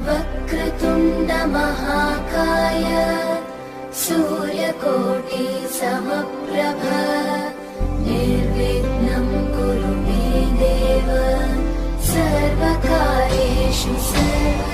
वक्रतुण्ड महाकाय सूर्यकोटि समप्रभ निर्विघ्नं कुरु मे देव सर्वकार्येषु सर्वदा।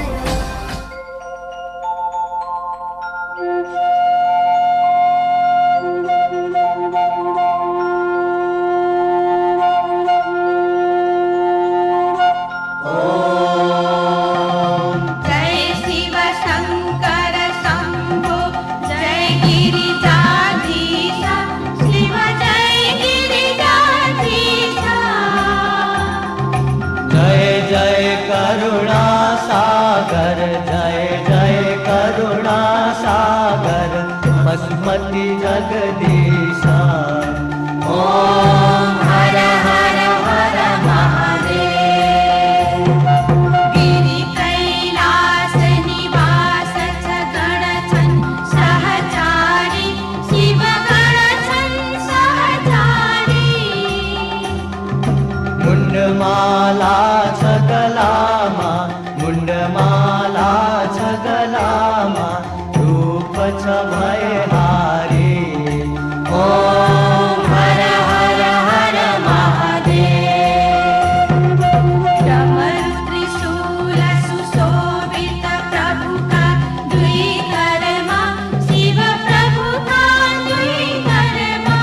मति जगदीशा ओम हर हर हर महादेव। गिरि कैलास निवास गणछन् सहचारी शिव गणछन् सहचारी। मुंडमाला छगलामा मुंडमाला छगलामा रूप भयहारी ओम हर हर हर महादेव। डमरु त्रिशूल सुशोभित प्रभु का द्विकर्मा शिव प्रभु का द्विकर्मा।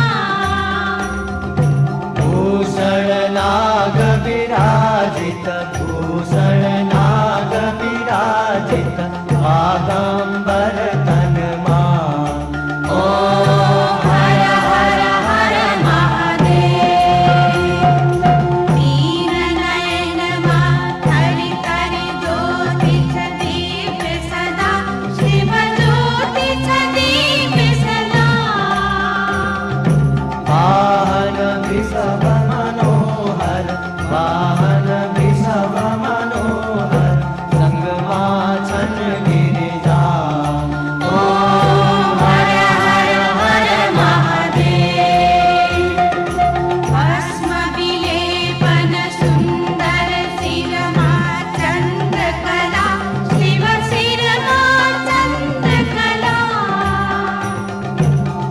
भूषण नाग विराजित भूषण नाग विराजित बागंबर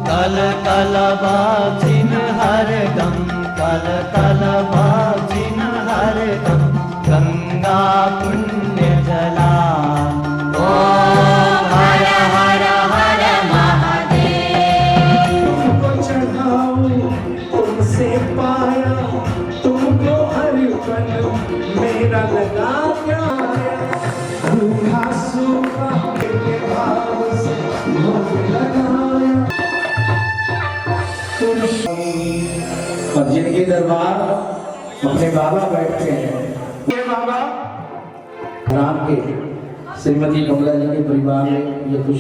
कल कल बाजिन हरदम कल कल बाजिन हरदम गंगा पुण्य जला ओम हर हर हर महादेव। तुमको चढ़ाऊं तुमसे पाया तुमको अर्पण मेरा लगा रूखा सूखा के भाव से भोग लगाया। और जिनके दरबार अपने बाबा बैठते हैं ये बाबा राम के श्रीमती कमला जी के परिवार में ये कुछ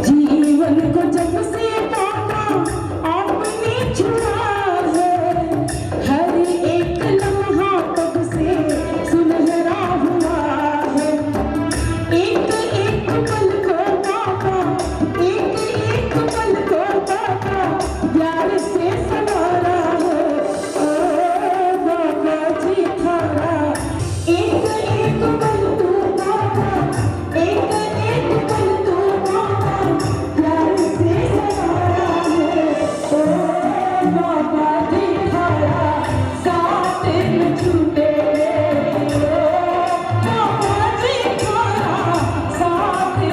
जीवन को जब से पापा आपने छुड़ा है हर एक लम्हा तब से सुनहरा हुआ है। एक एक पल को पापा एक एक पल को पापा प्यार से सवारा है। ओ बाबा जी थारा एक एक पल तू पापा एक एक पल तू पापा प्यार से सवारा है। ओ बाबा जी थारा साथ न छूटे ओ बाबा जी थारा साथ न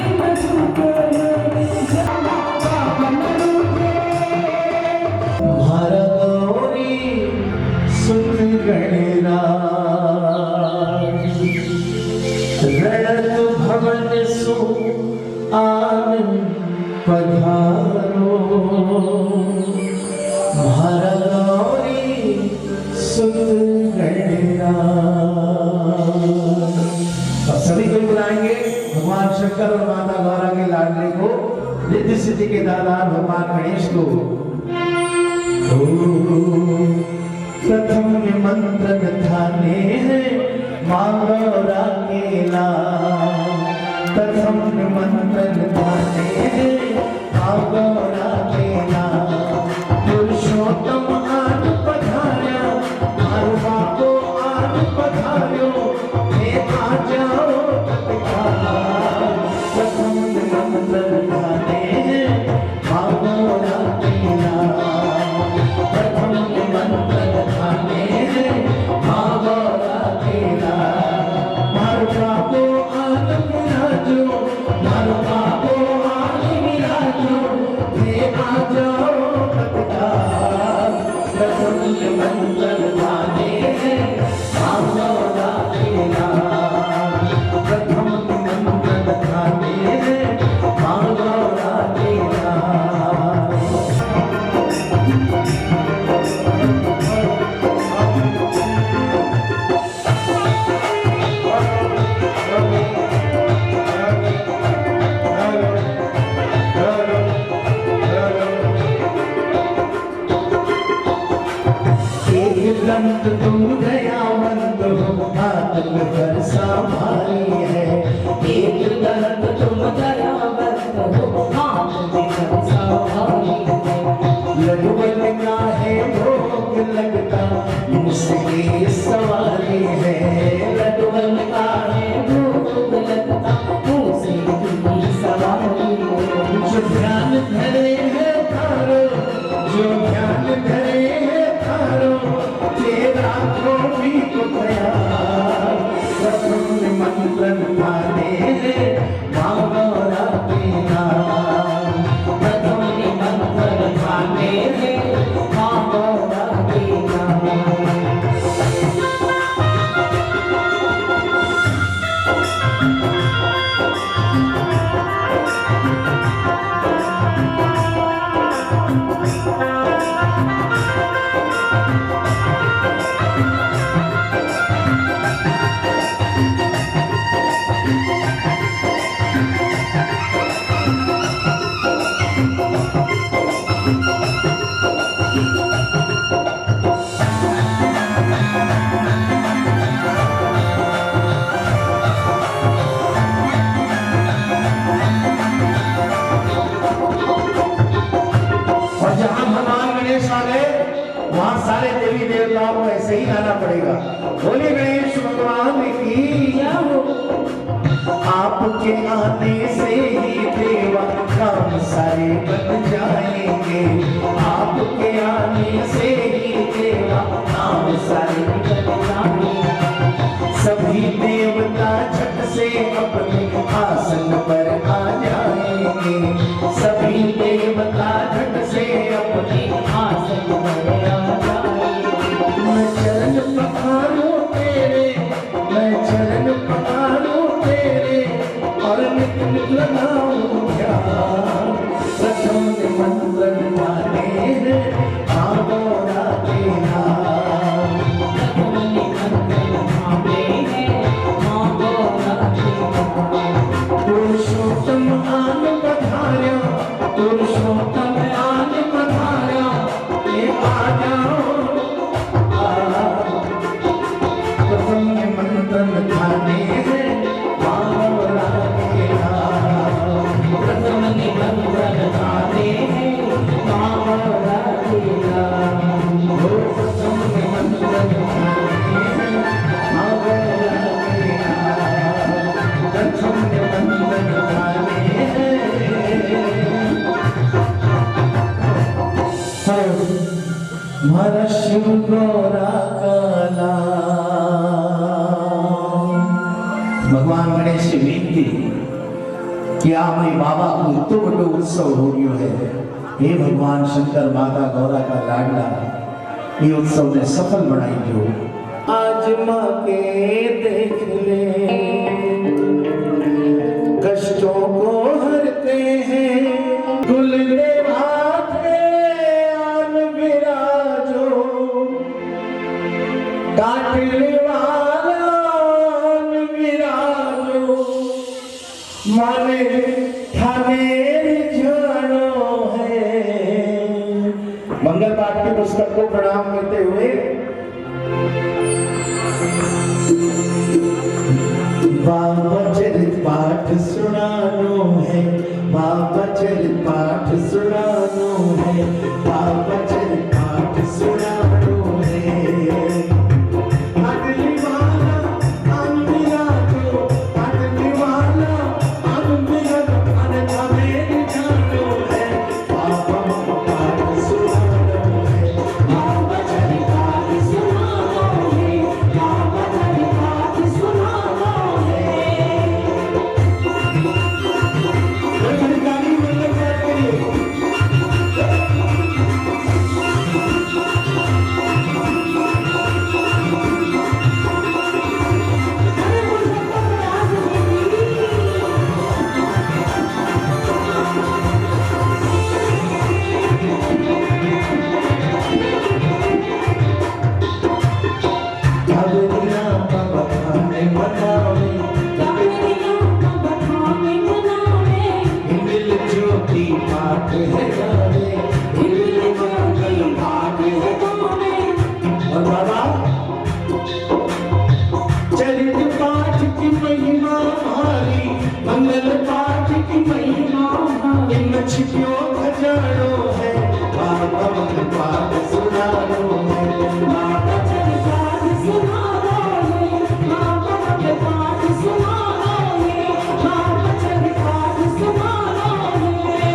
छूटे बाबा न रूठे। भारतोरी सुख गणराज रणत भवन सो आनंद पधारो भारतोरी सुख गणराज। अब सभी को बुलाएंगे भगवान शंकर और माता गौरा के लाडले को रिद्धि सिद्धि के दादा भगवान गणेश को। प्रथम निमंत्रण थाने हैं मांगोरा केला प्रथम निमंत्रण ध्याने मांगोरा केला पुरुषोत्तम आन पधार्या मारो बापो आन पधार्यो हे आ जाओ तत्काल प्रथम निमंत्रण ध्याने मांगोरा केला प्रथम निमंत्रण ध्याने मांगोरा केला मारो बापो आन विराजो मारो बापो आन विराजो हे आ जाओ तत्काल प्रथम निमंत्रण ध्याने मांगोरा केला प्रथम निमंत्रण ध्याने मांगोरा केला एक दंत तुम दयावंत हो आत्म भरसा भारी है एक दंत तुम दयावंत हो आत्म भरसा भारी है लडुबन का है भोग लगता मुझसे सवारी है लडुबन का है भोग लगता मुझसे सवारी है जो ध्यान धरे है थारो जो ध्यान धरे है थारो तेरा भी तो तैयार प्रथम निमंत्रण ध्याने मांगोरा केला प्रथम निमंत्रण ध्याने मांगोरा केला और जहां भगवान गणेश आ गए वहां सारे देवी देवताओं को ऐसे ही गाना पड़ेगा बोले गणेश भगवान की क्या हो आपके आने से ही देवा काम सारे बन जाएंगे आपके आने से ही देवा काम सारे बन जाएंगे सभी देवता झट से अपने आसन पर आ जाएंगे सभी देवता झट से अपने आसन पर आ जाएंगे मैं चरण पखारूं तेरे मैं चरण पखारूं तेरे और नित नित लगाऊं ध्यान प्रथम निमंत्रण ध्याने मांगोरा केला प्रथम निमंत्रण ध्याने मांगोरा केला पुरुषोत्तम आन पधार्या पुरुषोत्तम आन पधार्या ये आ जाओ प्रथम निमंत्रण ध्याने मांगोरा केला प्रथम निमंत्रण ध्याने मांगोरा केला प्रथम निमंत्रण ध्याने मांगोरा केला प्रथम निमंत्रण ध्याने मारा शिव गौरा काला भगवान गणेश से विनती कि हमारे बाबा को इतो बड़ो उत्सव हो गयो है हे भगवान शंकर माता गौरा का लाडला ये उत्सव ने सफल बनाई जो आज माँ के देख ले कष्टों को हरते हैं गुलने भाते आन विराजो काटने वाला आन विराजो माने थाने जानो है मंगल पाठ की पुस्तक को प्रणाम करते हुए पाठ सुनानो है, बाबा चरित पाठ सुनानो है, बाबा चरित पाठ सुनानो है। अगली वाला अंबिया को, अगली वाला अंबिया को अनथा में जानो है, बाबा पाठ सुनानो है, बाबा चरित पाठ सुनानो है, बाबा चरित पाठ सुनानो है। गाड़ी में लग जाते मंगल पाठ की महिमा छिपियो खजानो है, बाबा मंगल पाठ सुनानो है, बाबा चरित पाठ सुनानो है, बाबा मंगल पाठ सुनानो है, बाबा चरित पाठ सुनानो है।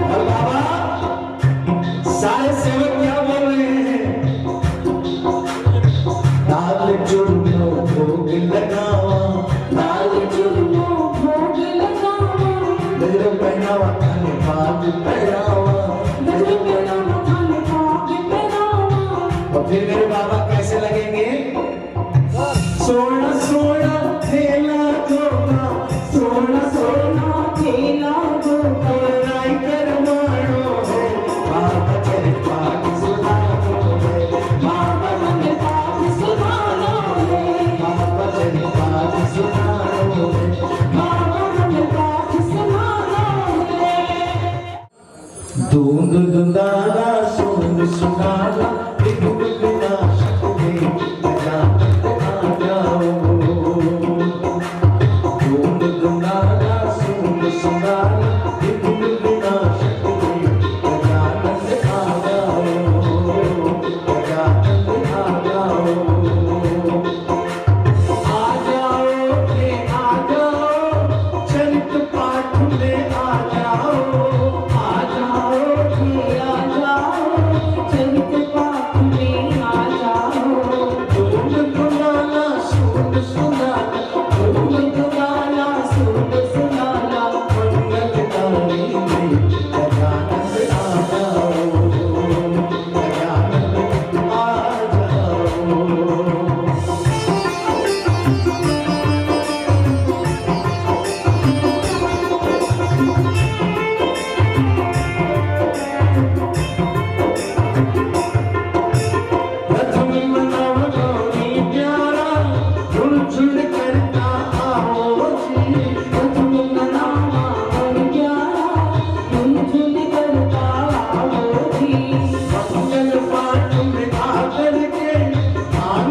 और बाबा सारे सेवक क्या बोल रहे हैं? दाल चूरमा भोग लगावा, दाल चूरमा भोग लगावा, गजरा पहनावा खाने पाग पहनावा, गजरा पहनावा खाने पाग पहनावा। और फिर मेरे बाबा कैसे लगेंगे? सोना सोना थैला धोखा, सोना सोना थैला धोखा, राई करवानो है, बाबा चरित पाठ सुनानो है, बाबा मंगल पाठ सुनानो है, बाबा चरित पाठ सुनानो है, बाबा मंगल पाठ सुनानो है। धूंध धुंधाला सोन सुनाला, विभुग विनाशक दे अजानत आ जाओ। धूंध धुंधाला सोन सुनाला, विभुग विनाशक दे अजानत आ जाओ, अजानत आ जाओ। आ जाओ रे आ जाओ, चरित पाठ में आ जाओ, आ जाओ रे आ जाओ, चरित पाठ में आ जाओ। धूम धुमाला सोन सुनाला, धूम धुमाला सोन सुनाला, मंगल गाने में अजानत आ जाओ, अजानत आ जाओ। प्रथम मनाव गौरी प्यारा, झुलझुल करता आओ जी, प्रथम मनाव गौरी प्यारा, झुलझुल करता आओ जी। मंगल पाठ में आकर के आ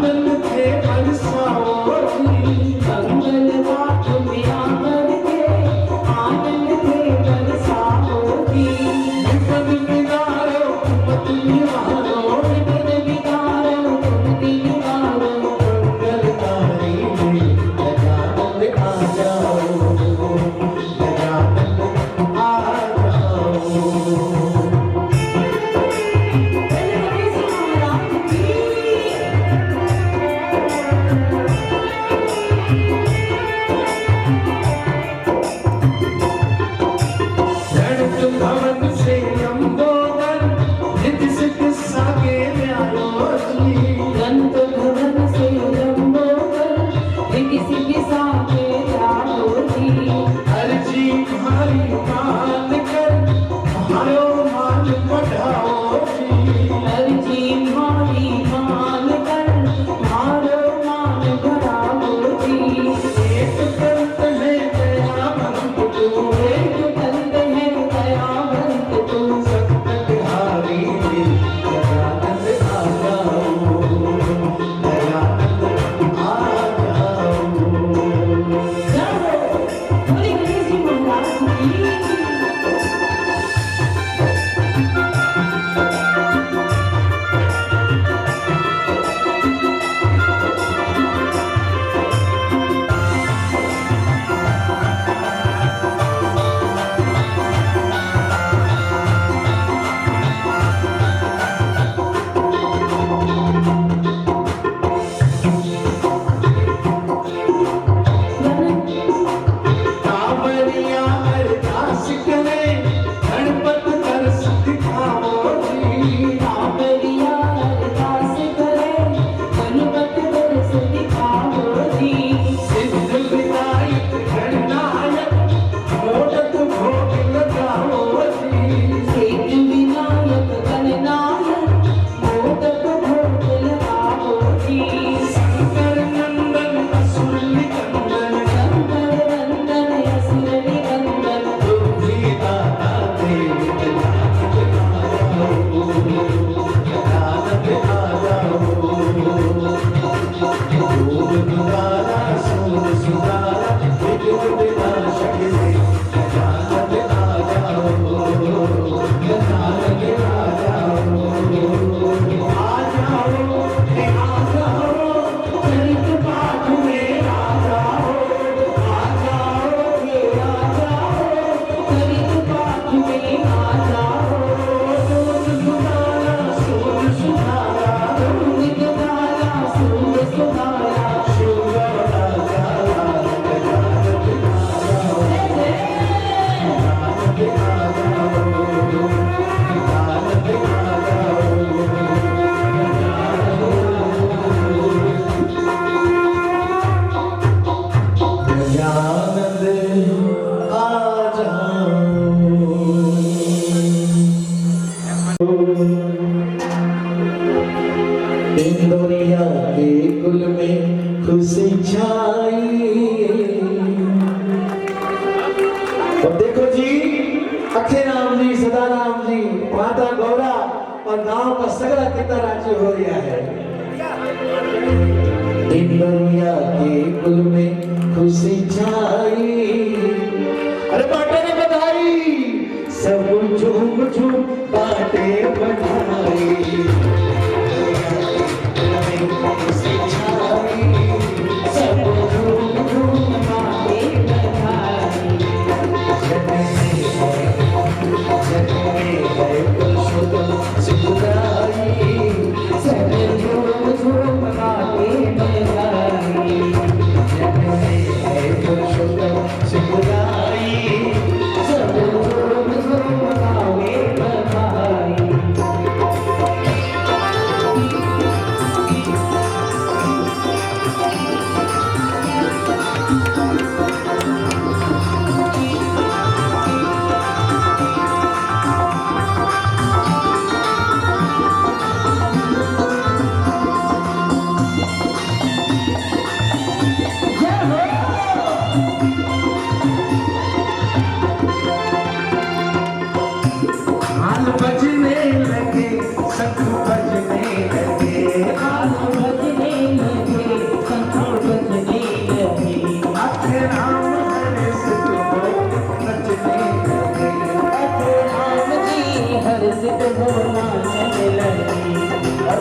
इंदौरिया के कुल में खुशी छाई। और देखो जी, अक्षयराम जी, सदाराम जी, माता गौरा और गांव का सगला कितना राज्य हो गया है। इंदौरिया के कुल में खुशी छाई। अरे बाटे ने बधाई, सब झूम झूम बाटे बधाई।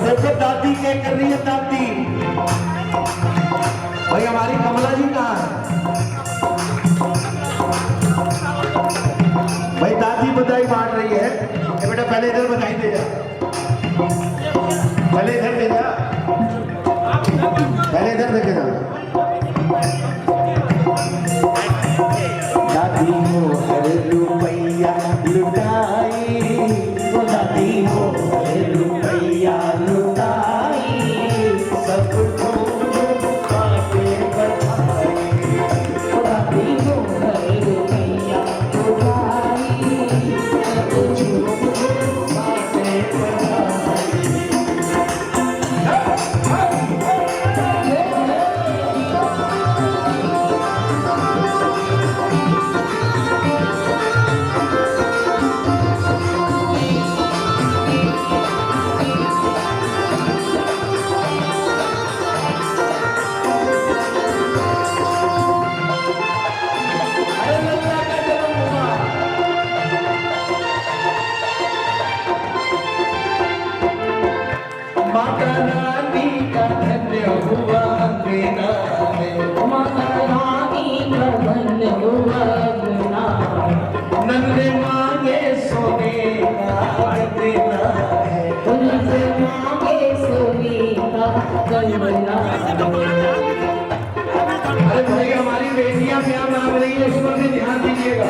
देखो दादी क्या कर रही है। दादी भाई, हमारी कमला जी कहाँ है भाई? दादी बधाई बांट रही है। ए बेटा, पहले इधर बधाई दे जा, पहले इधर दे जा, पहले इधर देखे जा। दादी हो हर रुपया लुटाई, दादी हो हर रुपया लुटाई, सबको बाटे बधाई। दादी हो हर रुपया लुटाई, सबको बाटे बधाई। माता रानी का धन्य हुआ अंगना में, माता रानी का धन्य हुआ अंगना में। नन्हे मांगे सोने का अंगना है, नन्हे मांगे सोने का अंगना। अरे भाई, हमारी बेटियां प्यार मांग रही है, इस पर भी ध्यान दीजिएगा।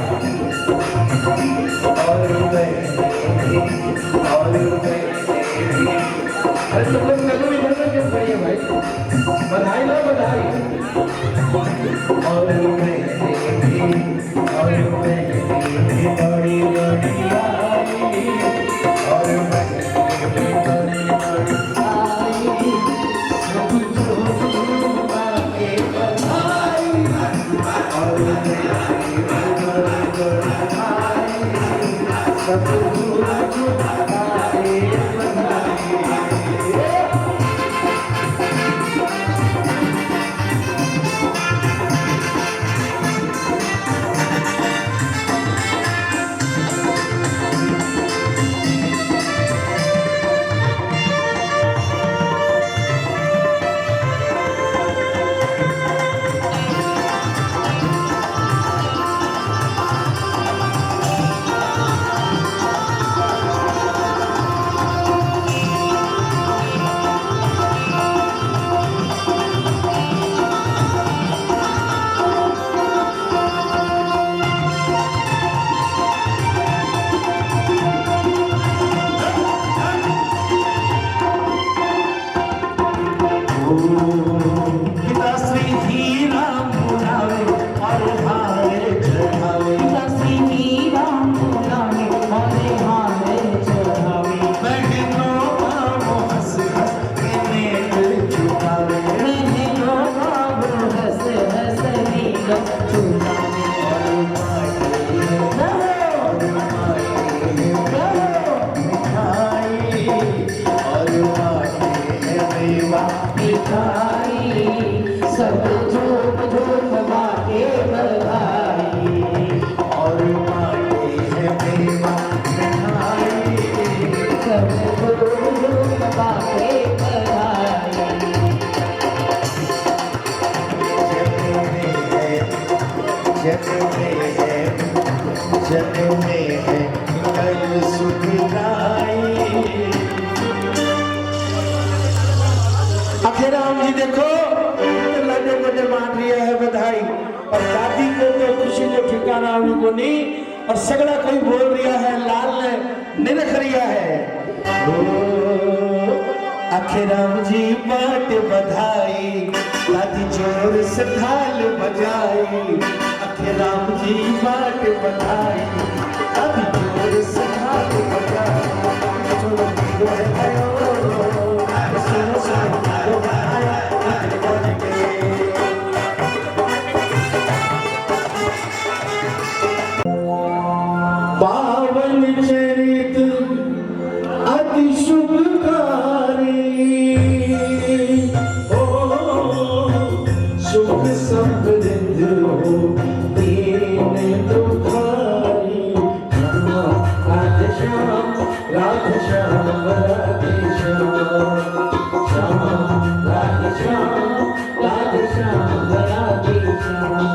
अरे तुम लोग कभी भी इधर क्यों खड़ी है भाई? बधाई लो, बधाई। और बड़ी बड़ी आई, और सब पिता श्री हीरा बुलावे और हारे चढ़ावे, पिता श्री हीरा बुलावे और हारे चढ़ावे, बहनों का वो हंस हंस के नेत्र झुकावे, बहनों का वो हंस हंस नेक चुरावे। मिठाई सब झूम झूम बाटे बधाई, और बाटे है मेवा मिठाई, सब झूम झूम बाटे बधाई। जन्म में है कल सुखदाई। अखेराम जी देखो लड्डे बड्डे बांट रिया है बधाई, और दादी को तो खुशी को ठिकाना उनको नहीं, और सगड़ा कोई बोल रिया है, लाल ने निरख रिया है। अखेराम जी बात बधाई, दादी जोर से थाल बजाई, अखेराम जी बात बधाई, दादी जोर से थाल बजाई। पावन चरित अति शुभकारी, ओ सुख समृद्ध हो दीन दुखारी। राधे श्याम राधे श्याम राधे श्याम, श्याम राधे श्याम राधे श्याम राधे श्याम।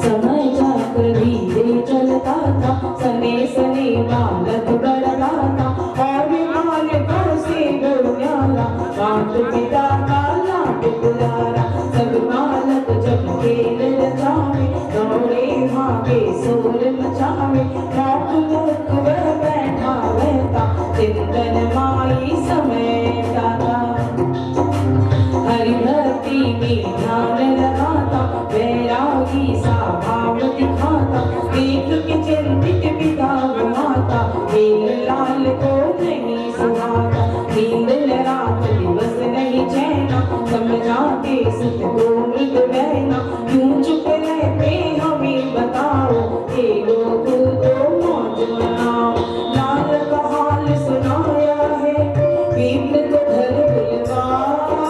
समय जाकर धीरे चलता था, सने सने बालक बढ़ता था, और विमान घर से गुरुन्यारा, मात पिता का लाड दुलारा। सब बालक जब खेल रचावे, दौड़े भागे शोर मचावे, मौत मुख वह बैठा रहता, चिंतन माई समय जाता। हरि भक्ति में ध्यान लगाता, वैरागी सा भाव दिखाता, देख के चिंतित पिता घुमाता, नील लाल को नहीं सुहाता। नींद रात दिवस नहीं चैना, समझाते सुख को मृग बहना, क्यों चुप रहते हमें बताओ, हे लोग तो मौज मनाओ। लाल का हाल सुनाया है, भीम को घर बुलवाया,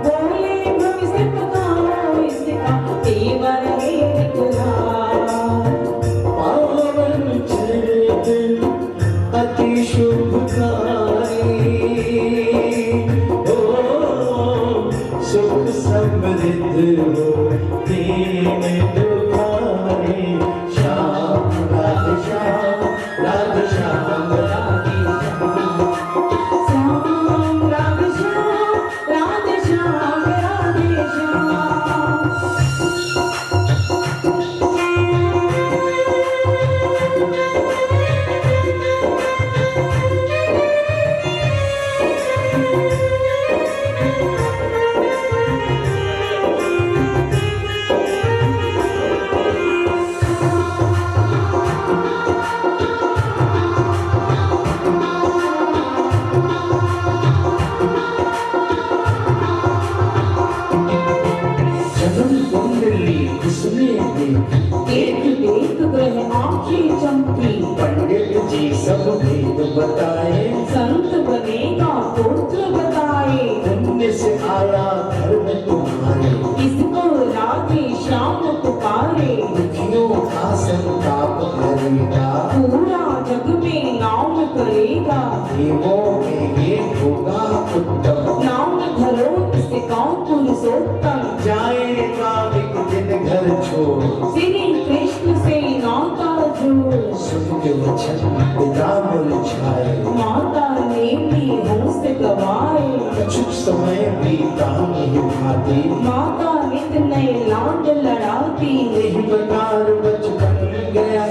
बोले भविष्य बताओ इसका, तेवर है निकला। पावन चरित अति शुभकारी, ओ सुख समृद्ध हो दीन दुखारी। श्याम राधे श्याम राधे श्याम राधे श्याम। श्याम राधे श्याम राधे श्याम राधे श्याम। जन्म कुंडली उसमें देख देख ग्रह आंखें चमकी, पंडित जी सब भेद बताए, संत बनेगा पुत्र बताए, पुण्य से आया धर्म तुम्हारे, इसको राधे श्याम पुकारे। दुखियों का संताप हरेगा, पूरा जग में नाम करेगा, देवों में ये होगा उत्तम। नाम धरो इसे गाँव पुरुषोत्तम, जाएगा एक दिन घर छोड़, श्री कृष्ण से नाता जोड़। सुन के वचन पिता मुरझाए, माता ने भी होश गवाए, कुछ समय बीता नहीं भाती, माता नित नए लाड लड़ाती। यही प्रकार बचपन गया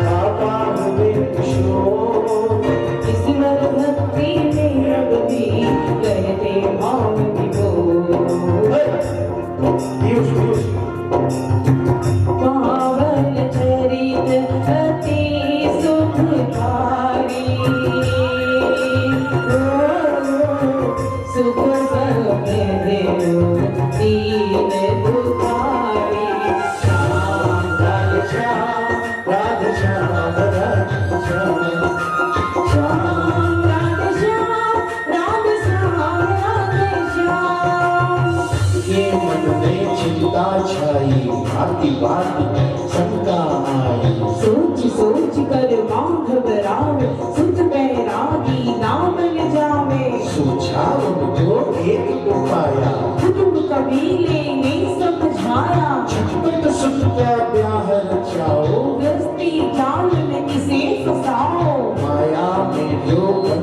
पापा हुए किशोर, ईश्वर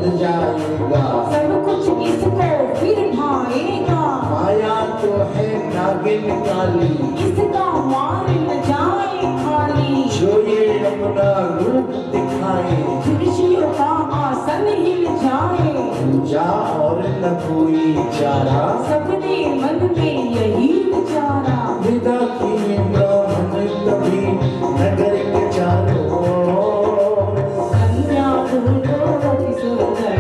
बन जाएगा। सब कुछ इसको फिर भाएगा। माया तो है नागिन काली, इसका मार न जाए खाली। जो ये अपना रूप दिखाए, खुशियों का आसन हिल जाए। पूजा और न कोई चारा, सबने मन में यही विचारा। विदा किए ब्राह्मण तभी नगर के चारों ओर। कन्या ढूंढो अति सुंदर,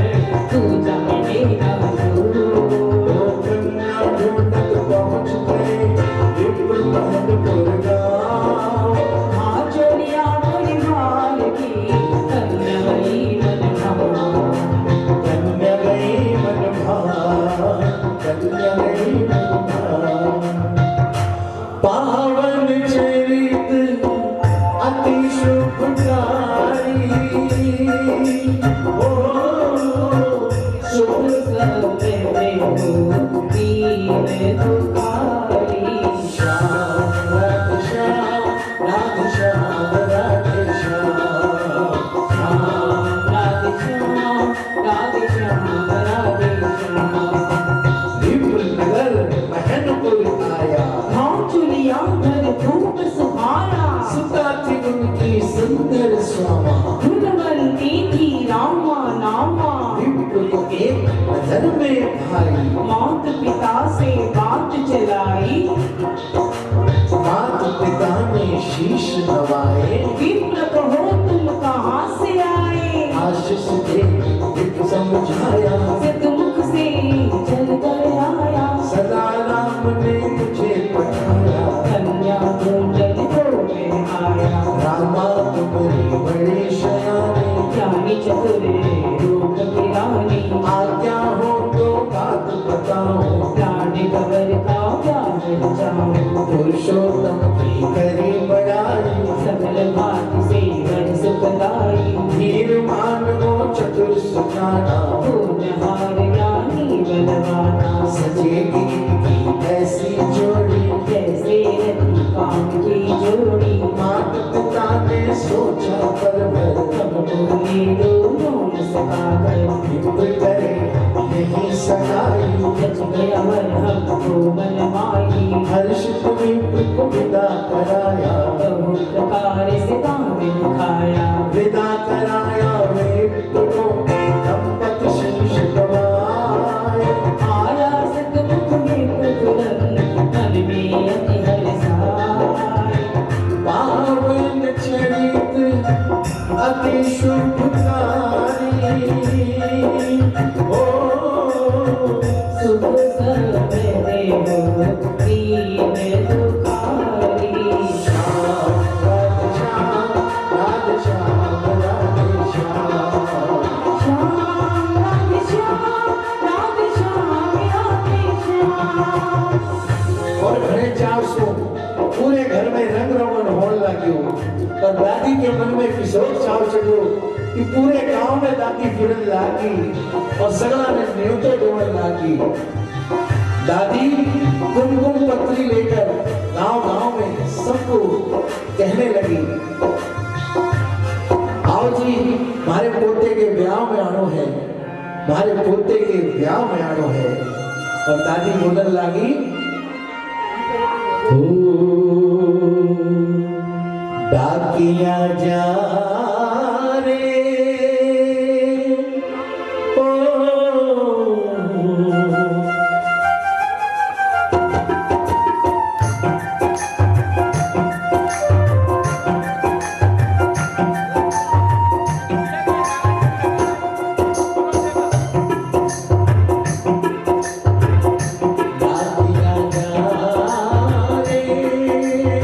तू जानेगा जरूर। कन्या ढूंढत पहुंच गए विप्र महलपुर गाँव। हाँ चोरिया परिवार की कन्या गई मन भाव। कन्या गई मन भाव, कन्या गई मन भाव। पावन चरित अति शुभकारी, ओ शुभ समय हो दीन दुखारी। श्याम राधे श्याम, राधे श्याम, राधे श्याम। श्याम राधे श्याम, राधे श्याम, राधे श्याम। विप्रनगर महनपुर आया, हाँ चुलिया घर धूप सुहाया। सुता थी उनकी सुंदर स्वामा। गुणवंती थी रामा नामा। विप्र को एक नजर में भाई, मात पिता से बात चलाई। मात पिता ने शीश नवाए। विप्र कहो तुम कहाँ से आए। आशीष दे विप्र समझाया, सतमुख से चल कर आया। सदा राम ने मुझे पठाया। कन्या ढूंढन को मैं आया। रामा तुम्हारी बड़ी शयानी, ज्ञानी चतुर रूप की रानी। आज्ञा हो तो बात बताओ। प्राण कबर का प्यार जाऊं। पुरुषोत्तम की करी बड़ाई, सकल भांति से वर सुखदाई। वीर मानवो चतुर सुजाना। पूर्णहार ज्ञानी बलवाना। सजेगी इनकी ऐसी जोड़ी, जैसे रति काम की जोड़ी। मात पिता ने सोचा पर तब बोले दोनों न सकाकर। विप्र करे यही सगाई। जच गया वर हमको मनमाई। हर्षित विप्र को विदा कराया, बहु प्रकार से काम दिखाया। विदा कराया विप्र को दंपत शीश गवाए। आया सतमुख में तुरंत मन में अति हर्षाय। पावन चरित अति शुभकारी, ओ शुभ समय हो दीन दुखारी। श्याम राधे श्याम, राधे श्याम, राधे श्याम। श्याम राधे श्याम, राधे श्याम, राधे श्याम। और घरे चार सो पूरे घर में रंग रमन होने लग्यो। और दादी के मन में किशोर चाव चढ़ो कि पूरे गांव में दादी फिरन लागी और सगला ने न्योते डोवन लागी। दादी कुमकुम पत्री लेकर गांव में सबको कहने लगी, आओ जी मारे पोते के ब्याह में आनो है, मारे पोते के ब्याह में आनो है। और दादी बोलने लगी, डाकिया जा रे ओ डाकिया जा रे ओ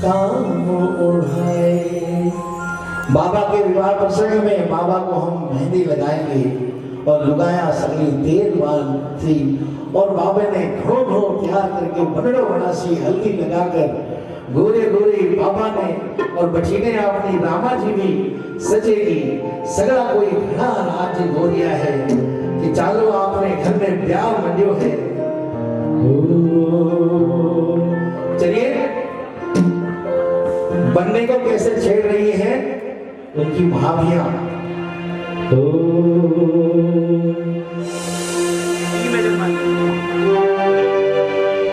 काम उड़ाए। बाबा के विवाह प्रसंग में बाबा को हम मेहंदी लगाएंगे और लुगाया सगली देरवान थी और बाबा ने घो घो तैयार करके बनड़ो बनासी हल्दी लगाकर गोरे गोरे बाबा ने और बचीने अपनी रामा जी भी सजेगी। सगड़ा कोई घना राज हो गया है कि चालो आपने घर में ब्याह मंडियो है। चलिए बनने को कैसे छेड़ रही है उनकी भाभियां।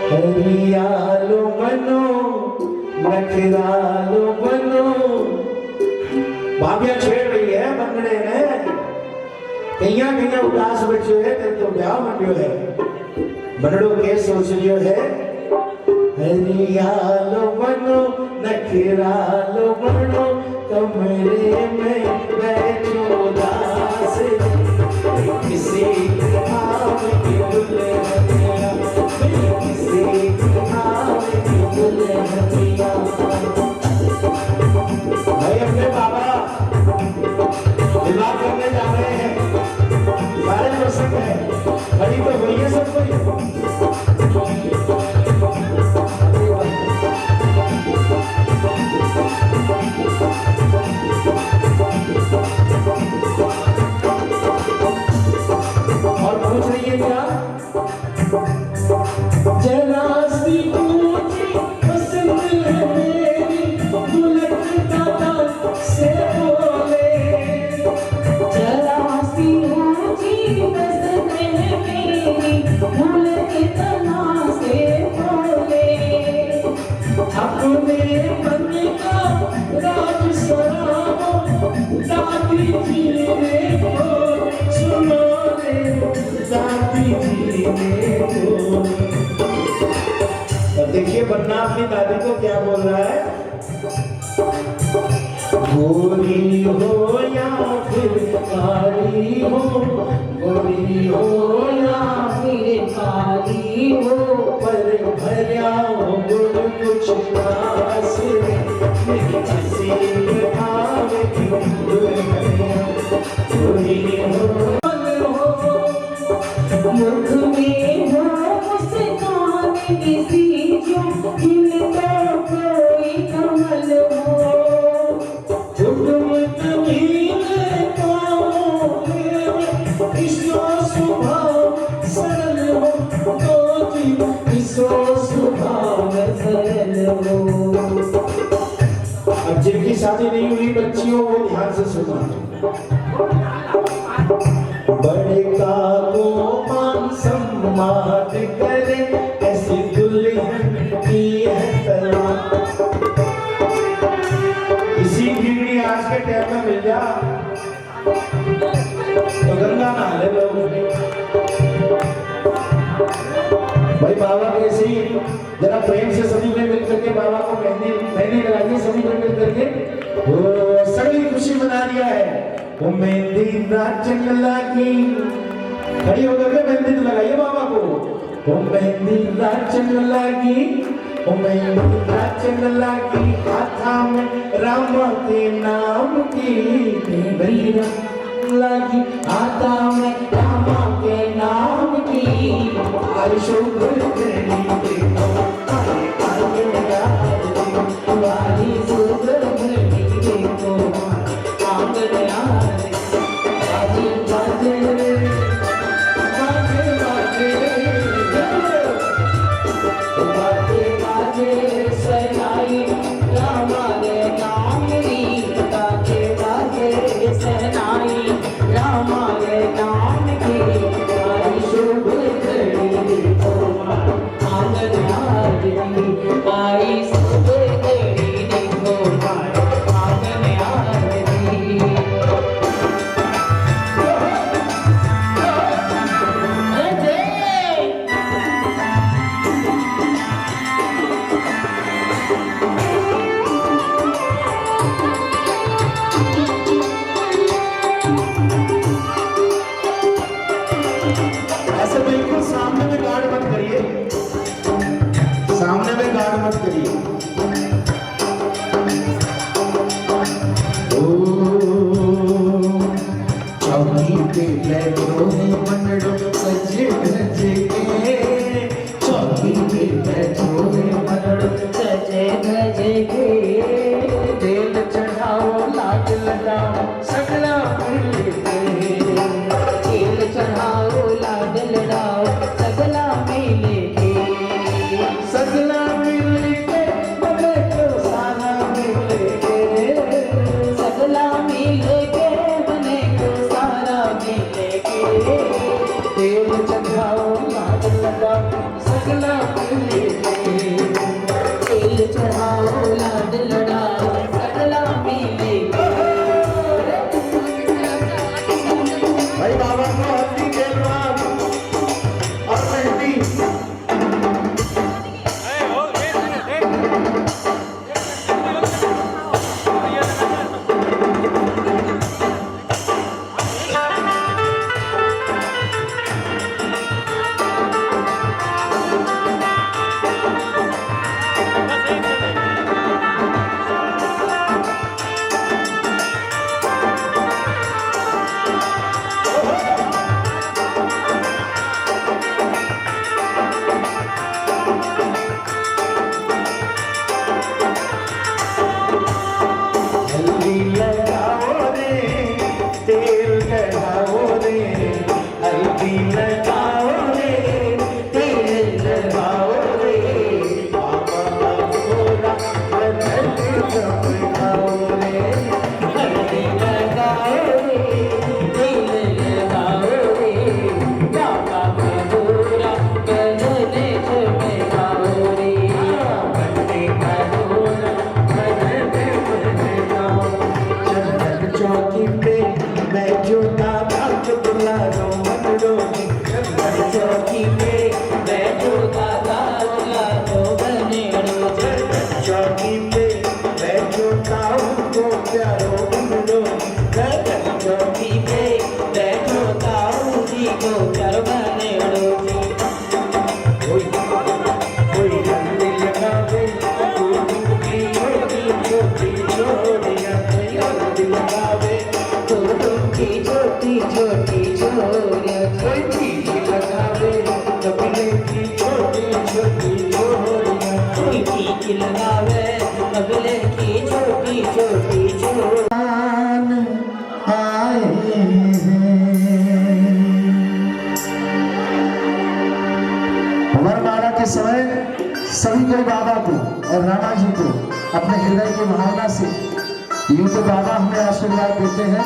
हरियालो बनो नखरालो बनो, भाभियां छेड़ रही है बंगड़े में। कईया कईया उदास बच्चे है तो ब्याह मंडियो है। बनड़ो के सोच लियो है हरियालो बनो नखरालो बनो, कमरे में बैठो उदास किसी आव की दुल्हनिया, किसी आव की दुल्हनिया। भाई अपने बाबा विवाह करने जा रहे हैं, सारे प्रसंग है, खड़ी तो हुई है सब कोई। और पूछ रही है क्या? जरा सी ऊंची पसंद है मेरी, दुल्हन दादा से बोले। जरा सी ऊंची पसंद है मेरी, दुल्हन दादा से बोले। अपने मन का राज सराबो दादी जी ने को सुनो रे, दादी जी ने को। और देखिए बन्ना अपनी दादी को क्या बोल रहा है, गोरी हो या फिर काली हो, गोरी हो या फिर काली हो, पर भरिया हो गुड़ कुछ खास नहीं, किसी आवे की दुल्हनिया। गोरी हो मुख में हो मुस्कान किसी जो, दिल तो कोई कमल हो। हुक्म कमीने पाओ में इसो स्वभाव सरल हो, तो जी इसो स्वभाव सरल हो। अब जिनकी शादी नहीं हुई बच्चियों वो ध्यान से सुना। बड़े का को मान सम्मान करे, ऐसी दुल्हन की है तलाश। इसी भीड़ी आज के टाइम में मिल जा तो गंगा नहा ले लो। भाई बाबा के ऐसे ही जरा प्रेम से सभी में मिल करके बाबा को मेहंदी लगाइए सभी में मिल करके। वो सगली खुशी मना लिया है। वो मेहंदी नाचन लगी, खड़ी होकर के मेहंदी लगाइए बाबा को। वो मेहंदी नाचन लगी, वो मेहंदी नाचन लगी, हाथा में राम के नाम की मेहंदी लगी, हाथा में राम के नाम की। आई शुभ घड़ी देखो, आई आगे वाली शुभ घड़ी देखो, आंगन आए बाजे बाजे बाजे बाजे बाजे सहनाई रामा के नाम की। बाजे बाजे सहनाई रामा के नाम की। आई शुभ घड़ी देखो, आंगन आए आई शुभ घड़ी देखो, आंगन आए। ऐसे बिल्कुल सामने में गार्ड मत करिए, सामने में गार्ड मत करिए। धजे के तेल चढ़ाओ लाज लगाओ सगला मिल के तेल चढ़ाओ लाज लगाओ सगला मिल के सगला मिल के बने को सारा मिल के सगला मिल के बने को सारा मिल के तेल चढ़ाओ लाज लगाओ सगला मिल के तेल चढ़ाओ लाड लड़ाओ सगला मिले भाई बाबा को हल्दी केलवान और मेहंदी हल्दी लगाओ रे तेल चढ़ाओ रे हल्दी लगाओ रे तेल चढ़ाओ रे बाबा गोरा बदल चमकाओ रे हल्दी लगाओ रे तेल लगाओ रे बाबा गोरा गजने झुमकाओ रे बंदे का गोरा बदल चमकाओ चंदन चौकी पे बैठो ना भाग बुला रो मन रोगी चंदन चौकी पे बैठो दादा ला तो बनेड़ो चौकी पे बैठो ताऊ को प्यारो बंदो गगन चौकी पे बैठो ताऊ जी को प्यार बनेड़ो कोई रंग लगावे कोई की छोटी छोटी छोरियां कोई रंग लगावे तो तुमकी छोटी छोटी छोरियां कोई चीज लगावे कपड़े की छोटी छोटी छोरियां कोई ठीक लगावे अगले की छोटी छोटी छोरियां आए हैं वरमाला के समय सभी को बाबा को और राणा जी को अपने हृदय की भावना से यूं तो बाबा हमें आशीर्वाद देते हैं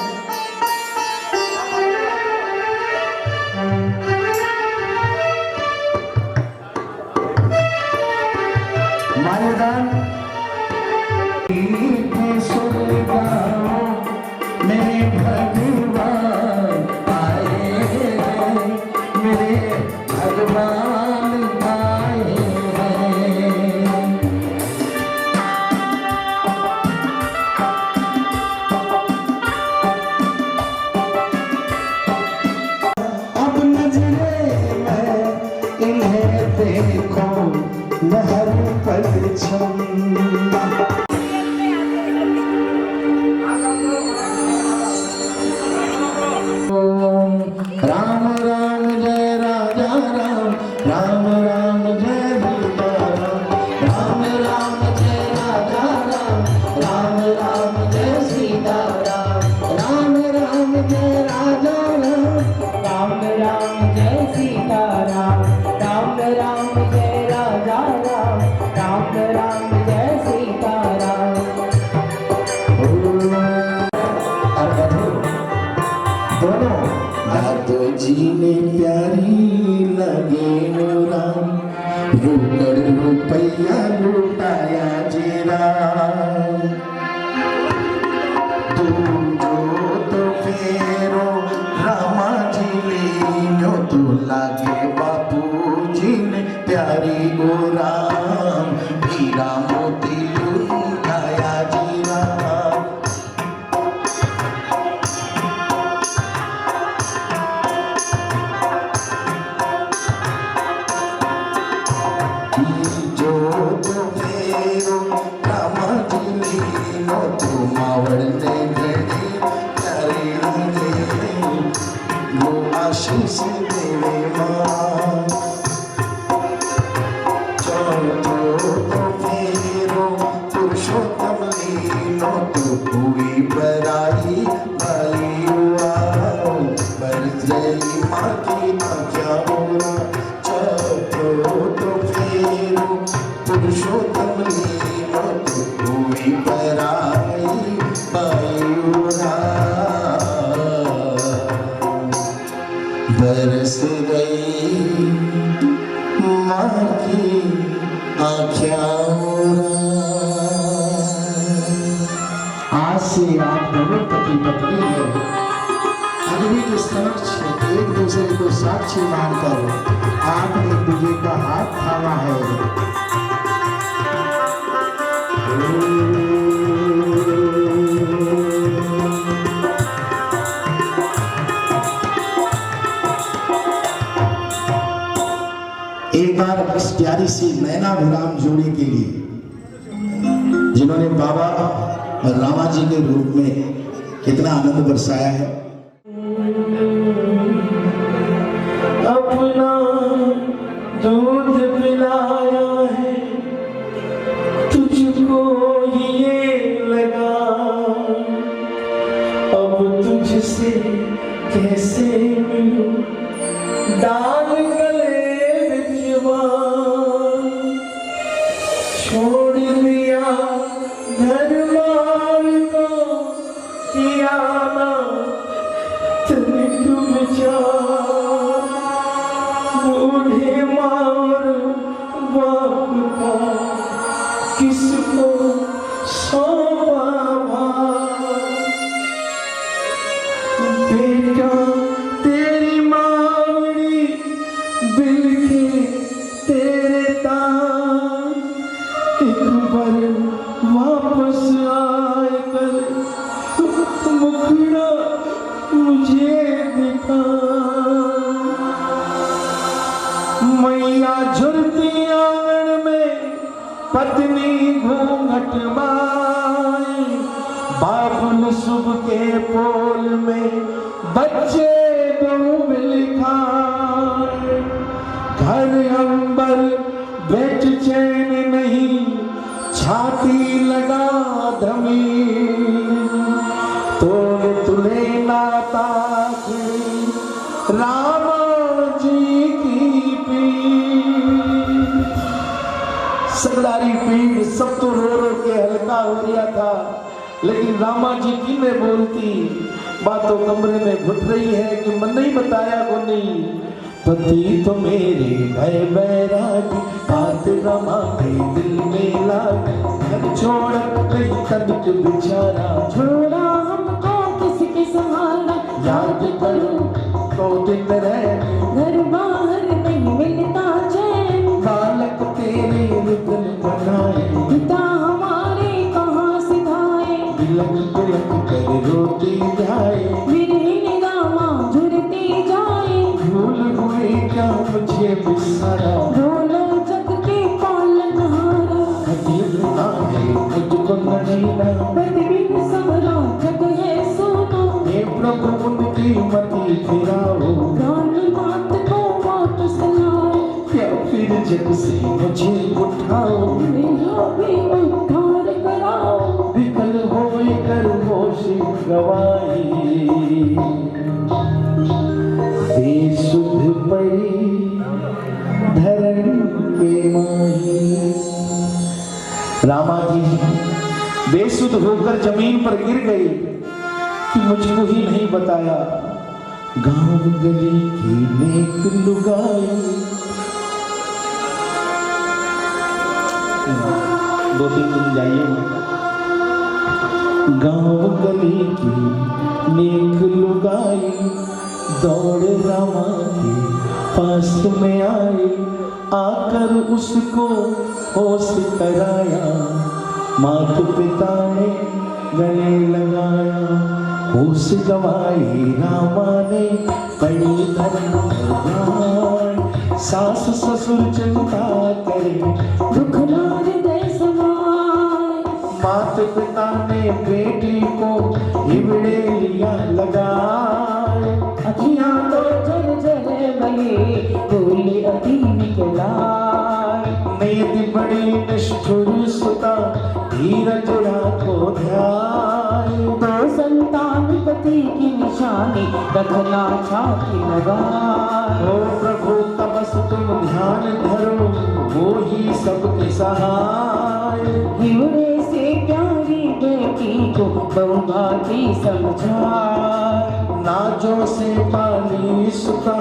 मान्यदान मेरे भगवान आए हैं मेरे भगवान आए हैं अब नजरे में इन्हें देखो लहर पर छम राम राम जय राजा राम राम राम जय सीता राम राम राम जय राजा राम राम राम जय सीता राम राम जय राजा राम राम राम जय सीता राम राम राम जय राजा राम राम राम जय सीता राम दोनों दादो जी ने प्यारी लगे राम रोकड़ रुपया लुटाया जी राम तुम जो तो फेरो रामा जी लीनो तो लागे बापू जी ने प्यारी गो राम हीरा मोती लुटाया जी राम जो तो फेरो रामा जी लीनो तो मावड़ ने घड़ी प्यारी रंगे वो आशीष देवे माँ जो तो फेरो गौतम ने मत हुई पराई बायुरा बरस गई माँ की आँखें। आज से आप दोनों पति पत्नी हैं, अग्नि के समक्ष एक दूसरे को साक्षी मानकर आपने एक दूसरे का हाथ थामा है। एक बार इस प्यारी सी नैना विराम जोड़ी के लिए जिन्होंने बाबा और रामा जी के रूप में कितना आनंद बरसाया है। अपना दूध पिलाया है तुझको ये लगा, अब तुझसे कैसे मिलूं डाल गले बिछवा, छोड़ दिया घर बार को किया ना तने तुम जा, बूढ़े मार बाप का किसको सौंपा भार, बेटा तेरी मावड़ी बिलके तेरे तार, एक बार वापस आए कर मुखड़ा मुझे दिखा। मैया झुरती आंगन में पत्नी घूंघट माई, बाप ने सुबह के पोल में बच्चे डूब लिखाए, घर अंबर बैठ चैन नहीं छाती लगा धमी, तोड़ तुले नाता रामा जी की पीर, सगड़ारी पीर सब तो रो रो के हल्का हो गया था, लेकिन रामा जी की में बोलती बातों कमरे में घुट रही है कि मन नहीं बताया को नहीं, पति तो मेरे भय बैरागी बात रमा के दिल में लागी, घर छोड़ गई तनिक बेचारा, छोड़ा हमको किसके सहारा, याद करो तो दिन रहे घर बाहर नहीं मिलता चैन, बालक तेरे रुदन बनाए, पिता हमारे कहाँ सिधाए, बिलक बिलक कर रोती जाए, विरहीन रामा झुरती जाए, भूल हुए क्या मुझे बिसारा, रोलो जग के पालनहारा, खतीब ना है मुझको नगीना, प्रतिबिन समरा जग है सोना, हे प्रभु उनकी मति फिराओ, प्राण मात को बात सुनाओ, क्या फिर जग से मुझे उठाओ, मेरा भी उद्धार कराओ, विकल होए कर होश गवाई, बेसुध पड़ी धरण के माही। रामा जी बेसुध होकर जमीन पर गिर गई कि मुझको ही नहीं बताया, गांव गली की नेक लुगाई, दो तीन दिन जाइए, गांव गली की नेक लुगाई दौड़ रामा के पास में आई, आकर उसको होश कराया, माता पिता ने गले लगाया, होश गवाई रामा ने बड़ी धर्म भगवान, सास ससुर चिंता करे दुख ना हृदय समाए, माता पिता ने बेटी को हिबड़े लिया लगाए, अखियां तो जल जल बनी बोली अति निकलाए, नियति बड़ी निष्ठुर सुता धीरज राखो ध्यान, तो संतान पति की निशानी रखना छाती लगाए, ओ प्रभु तब बस तुम ध्यान धरो, वो ही सबके सहाय। हिवड़े से प्यारी बेटी को बहुभागी समझाए। नाजों से पानी सुता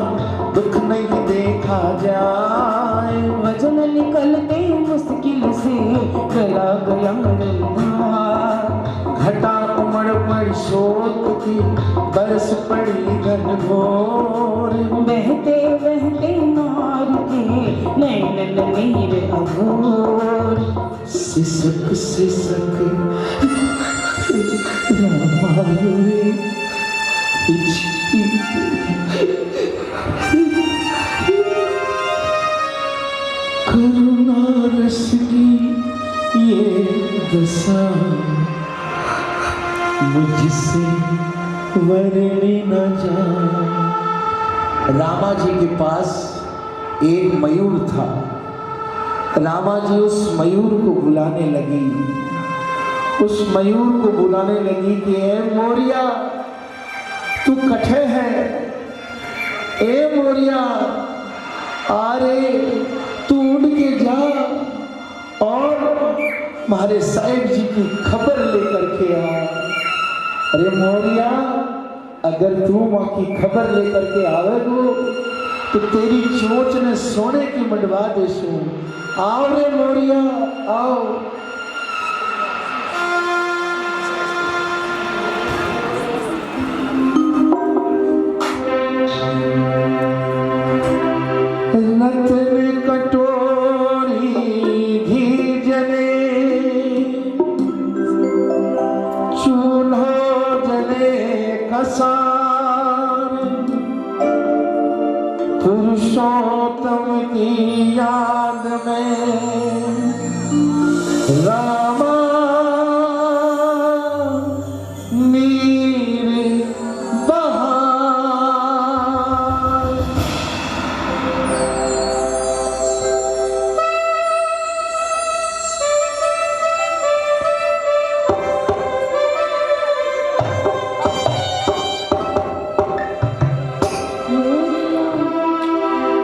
दुख नहीं देखा जाए। वजन निकलते मुश्किल से गला गया घटा उमड़ पड़ी शोक की, बरस पड़ी घनघोर। बहते बहते नार के नैनन नीर अघोर। सिसक सिसक रामायणे करुणा रस की ये दशा मुझसे वर्णि न जाए। रामा जी के पास एक मयूर था। रामा जी उस मयूर को बुलाने लगी, उस मयूर को बुलाने लगी कि ए मोरिया तू कठे है, ए मोरिया अरे तू उड़ के जा और हमारे साहिब जी की खबर लेकर के आ। अरे मोरिया अगर तू माँ की खबर लेकर के आवेगो तो तेरी चोंच ने सोने की मंडवा देसू। आओ रे मोरिया आओ। रतन कटोरी घी जले, चूल्हो जले कसार। पुरुषोत्तम की याद में रामा नीर बहा।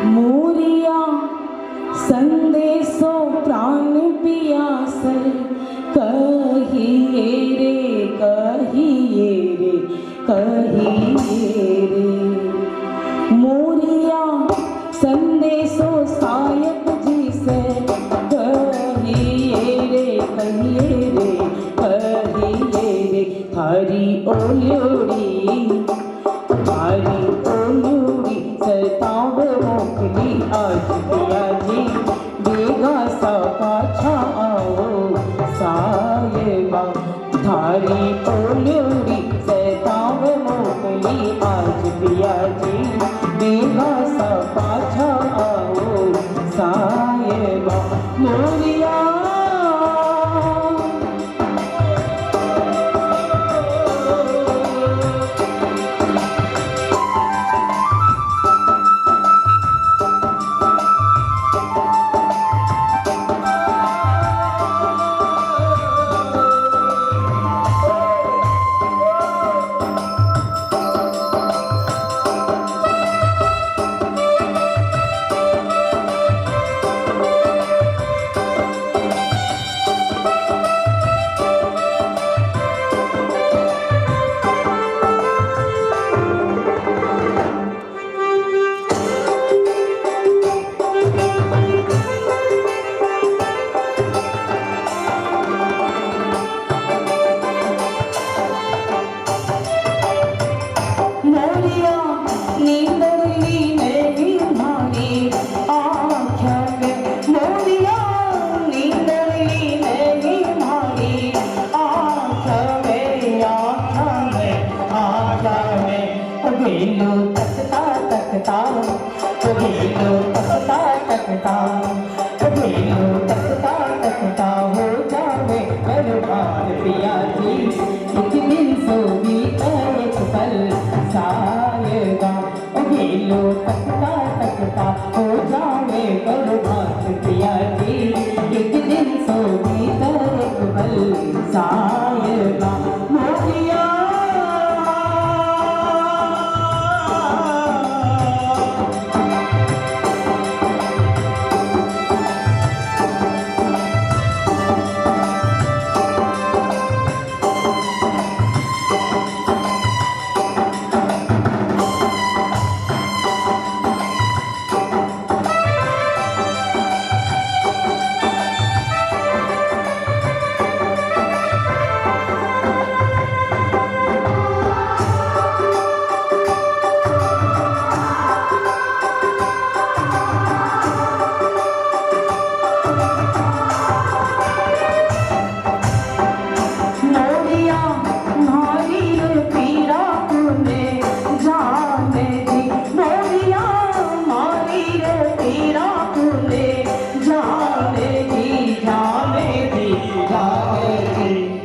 मोरिया संदेशो प्राण पियासर। कहिए रे कहिए रे कहिए रे। मोरिया संदेशो सायक जी से। कहिए रे कहिए रे कहिए रे। थारी ओलोड़ी थारी ओलोड़ी सताव मोकली आज पिया जी। बेगा सा पाछा आओ साहिबा। थारी ओलोड़ी सताव मोकली आज पिया जी। बेगा सा पाछा आओ साहिबा। मोरिया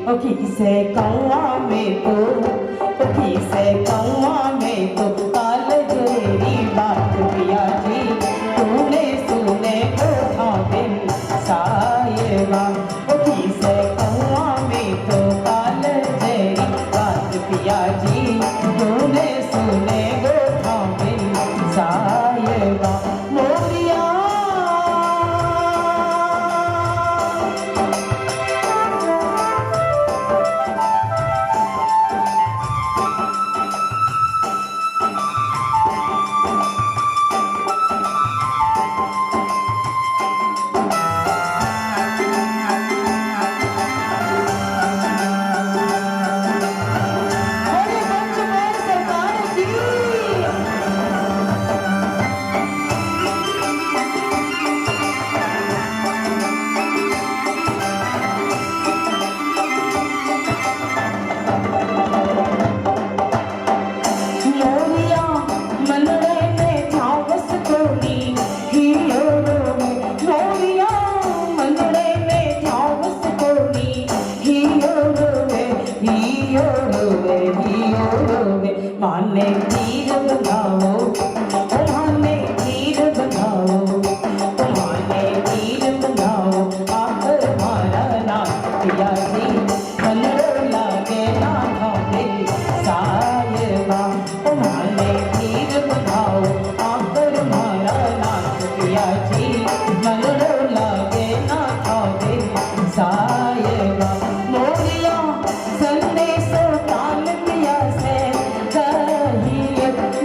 से कौआ में तो से कौआ में तो काल जेरी बात पिया जी तूने सुने को था बिन सायबा से कौआ में तो काल जेरी बात पिया जी तूने सुने को था बिन सायबा मोरिया माने तीर बनाओ माने तीर बनाओ माने तीर बनाओ आकर मारा नाथ पिया जी मनरो लागे ना भावे सायबा माने तीर बनाओ आकर मारा नाथ पिया जी मनरो लागे ना भावे सायबा मोरिया संदेश काल पिया से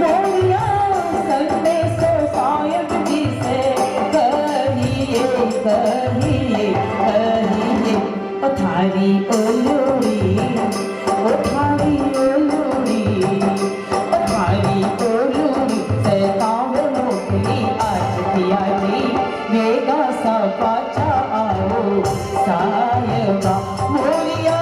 मोरिया संदेश सायब जी से कहिए कहिए कहिए थारी ओलोड़ी थारी ओलोड़ी थारी ओलोड़ी से काम मोकली आज पिया जी वेगा सा पाचा आओ सायबा मोरिया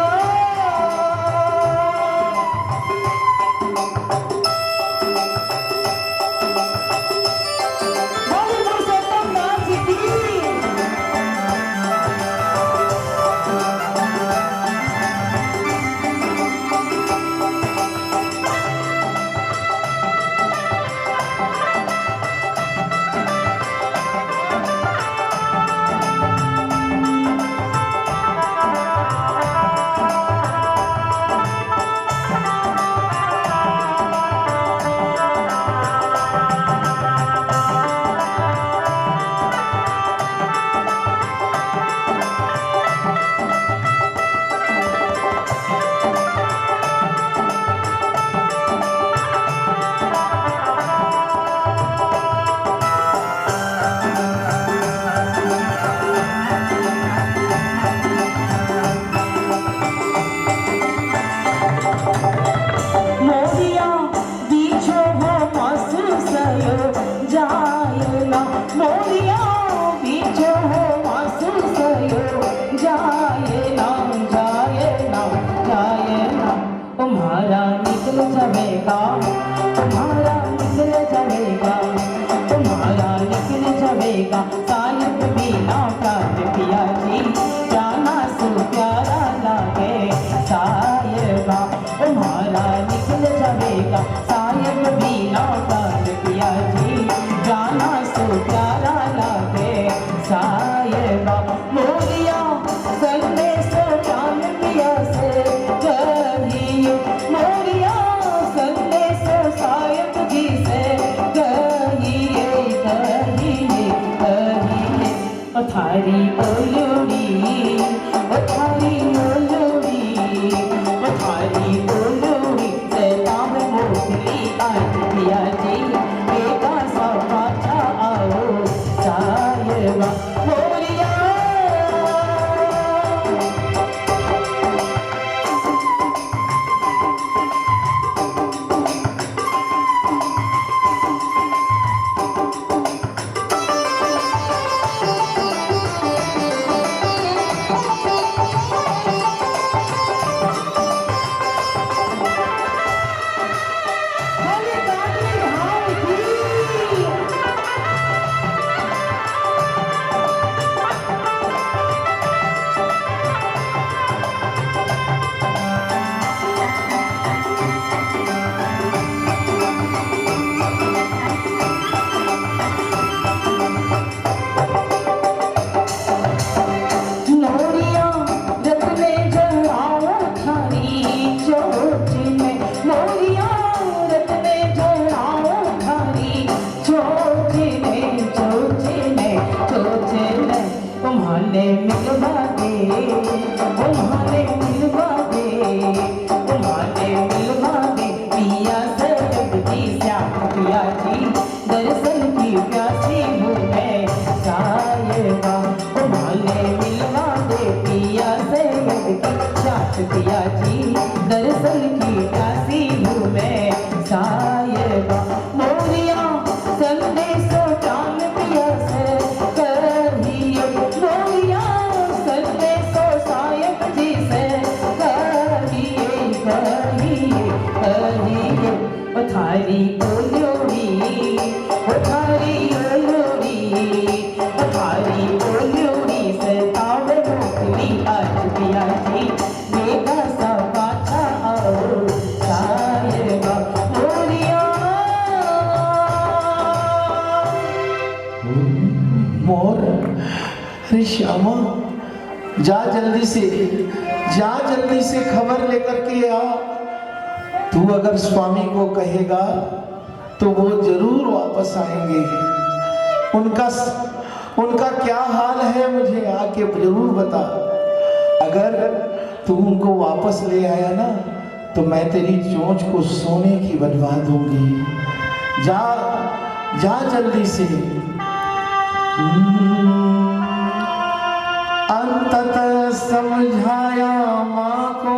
तुम्हारा निकल जाएगा तुम्हारा निकल जाएगा तुम्हारा निकल जाएगा साहिब बिना प्राप्त पिया जी जाना सो प्यारा लागे साहिबा तुम्हारा निकल जाएगा साहिब बिना प्राप्त पिया जी जाना सो प्यारा लागे साहिबा मोरिया संदेश कान पिया से कहिए मोरिया संदेश सायब जी से कहिए कहिए कहिए थारी ओलोड़ी थारी ओलोड़ी थारी ओलोड़ी से काम मोकली आज पिया जी बेगा सा पाछा आओ सायबा मोरिया तुम्हारे मिलवा दे, तुम्हारे मिलवा दे पिया सैयद की श्याम पिया जी, दर्शन की प्यासी हूँ मैं साहिबा। तुम्हारे मिलवा दे पिया सैयद की श्याम पिया जी, दर्शन की प्यासी हूँ मैं साहिबा। मोरिया संदेशो जान पिया से कहिए, मोरिया संदेशो साहिब जी से कहिए, कहिए, कहिए। पथारी बोलोड़ी, पथारी बोलोड़ी, पथारी बोलोड़ी से तावे मोकली आज पिया जी, मेरा सा पाछा आओ साहिबा। मोरिया मोर, अरे श्यामा, जा जल्दी से, जा जल्दी से खबर लेकर के आ। तू अगर स्वामी को कहेगा तो वो जरूर वापस आएंगे। उनका क्या हाल है मुझे आके जरूर बता। अगर तू उनको वापस ले आया ना तो मैं तेरी चोंच को सोने की बनवा दूंगी। जा जा जल्दी से। अंततः समझाया माँ को